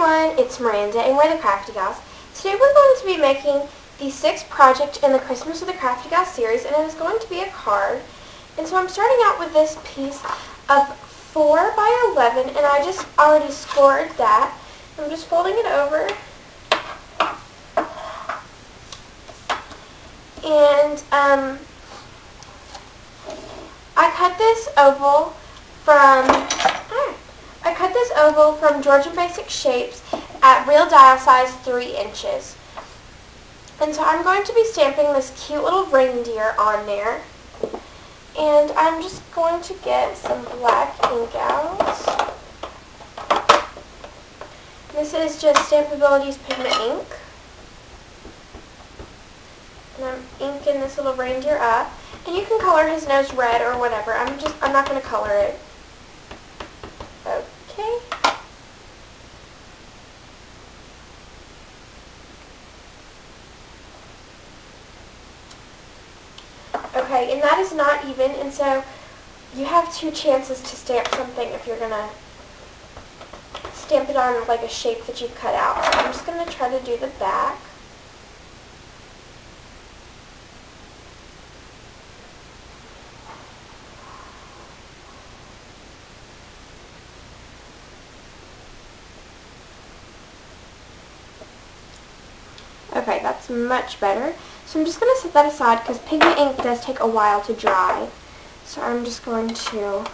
everyone, it's Miranda and we're the Crafty Gals. Today we're going to be making the 6th project in the Christmas with the Crafty Gals series, and it is going to be a card. And so I'm starting out with this piece of 4 by 11, and I just already scored that. I'm just folding it over. And I cut this oval from Georgian Basic Shapes at real dial size 3 inches. And so I'm going to be stamping this cute little reindeer on there. And I'm just going to get some black ink out. This is just Stampability's Pigment ink. And I'm inking this little reindeer up. And you can color his nose red or whatever. I'm not going to color it. Okay. Okay, and that is not even, and so you have 2 chances to stamp something if you're going to stamp it on like a shape that you've cut out. So I'm just going to try to do the back. Okay, that's much better. So I'm just going to set that aside because pigment ink does take a while to dry. So I'm just going to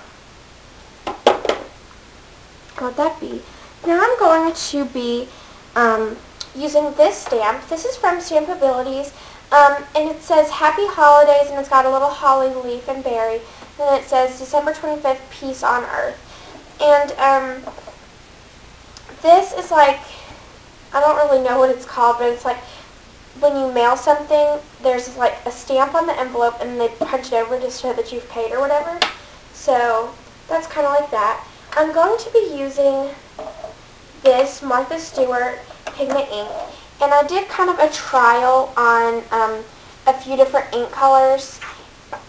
let that be. Now I'm going to be using this stamp. This is from Stampabilities, and it says Happy Holidays, and it's got a little holly leaf and berry. And then it says December 25th, Peace on Earth. And this is like, I don't really know what it's called, but it's like when you mail something, there's like a stamp on the envelope and they punch it over to show that you've paid or whatever. So that's kind of like that. I'm going to be using this Martha Stewart pigment ink, and I did kind of a trial on a few different ink colors,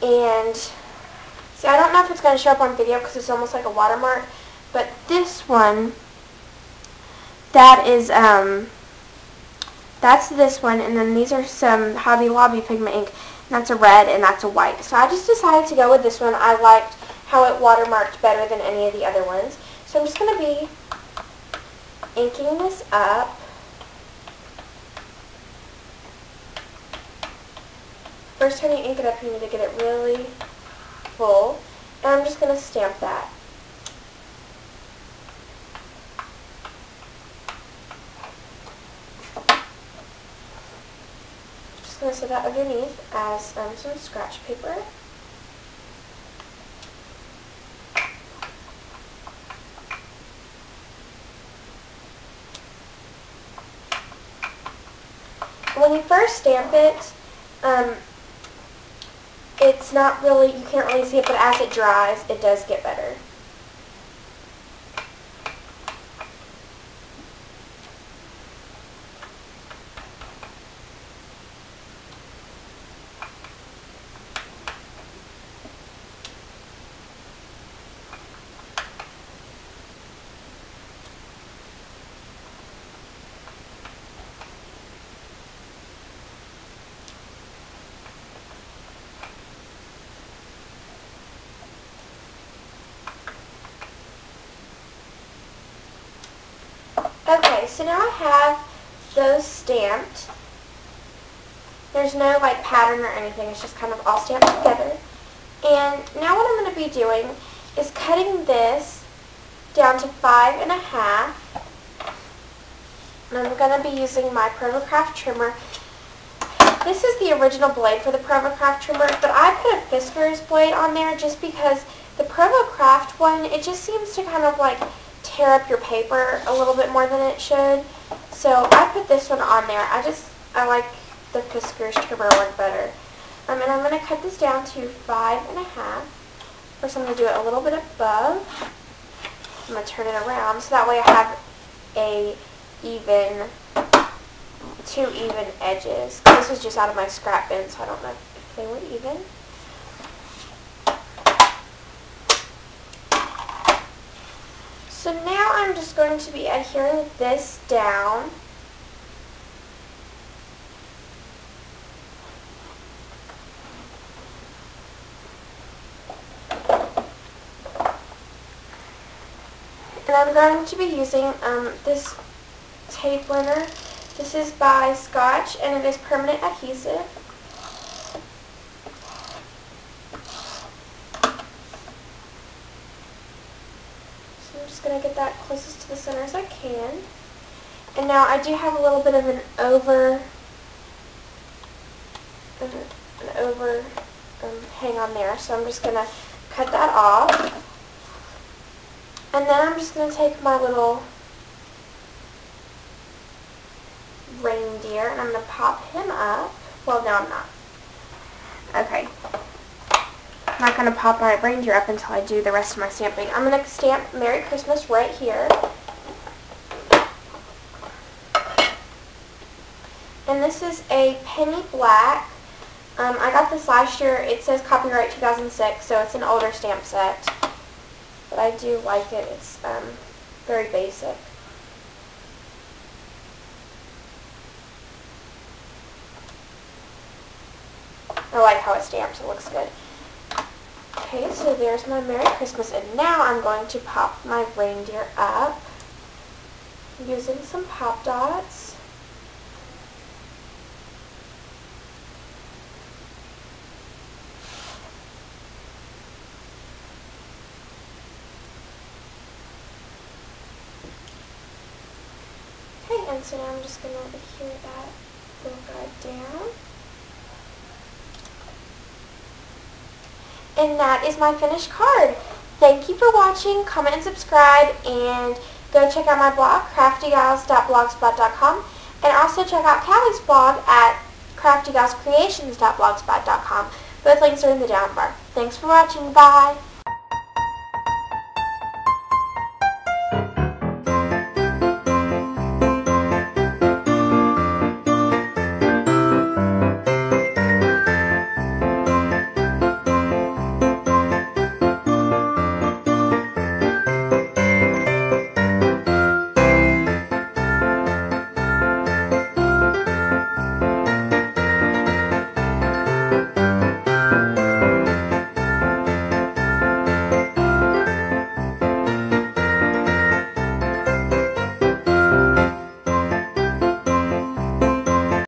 and see, I don't know if it's going to show up on video because it's almost like a watermark, but this one, that is, that's this one, and then these are some Hobby Lobby pigment ink, and that's a red and that's a white. So I just decided to go with this one. I liked how it watermarked better than any of the other ones. So I'm just going to be inking this up. First time you ink it up, you need to get it really full, and I'm just going to stamp that. I'm going to set that underneath as some scratch paper. When you first stamp it, it's not really, you can't really see it, but as it dries, it does get better. Okay, so now I have those stamped. There's no like pattern or anything, it's just kind of all stamped together. And now what I'm going to be doing is cutting this down to 5.5. And I'm going to be using my Provocraft trimmer. This is the original blade for the Provocraft trimmer, but I put a Fiskars blade on there just because the Provocraft one, it just seems to kind of like tear up your paper a little bit more than it should. So I put this one on there. I like the Fiskars trimmer one better. And I'm going to cut this down to 5.5. First I'm going to do it a little bit above. I'm going to turn it around so that way I have two even edges. This was just out of my scrap bin, so I don't know if they were even. So now I'm just going to be adhering this down. And I'm going to be using this tape liner. This is by Scotch, and it is permanent adhesive. So I'm just going to get that closest to the center as I can. And now I do have a little bit of an hang on there, so I'm just going to cut that off. And then I'm just going to take my little reindeer and I'm going to pop him up. Well, no, I'm not. Okay. I'm not going to pop my reindeer up until I do the rest of my stamping. I'm going to stamp Merry Christmas right here. And this is a penny black. I got this last year. It says copyright 2006, so it's an older stamp set. But I do like it. It's very basic. I like how it stamps. It looks good. Okay, so there's my Merry Christmas. And now I'm going to pop my reindeer up using some pop dots. Okay, and so now I'm just going to adhere that little guy down. And that is my finished card. Thank you for watching. Comment and subscribe, and go check out my blog, craftygals.blogspot.com, and also check out Callie's blog at craftygalscreations.blogspot.com. Both links are in the down bar. Thanks for watching. Bye.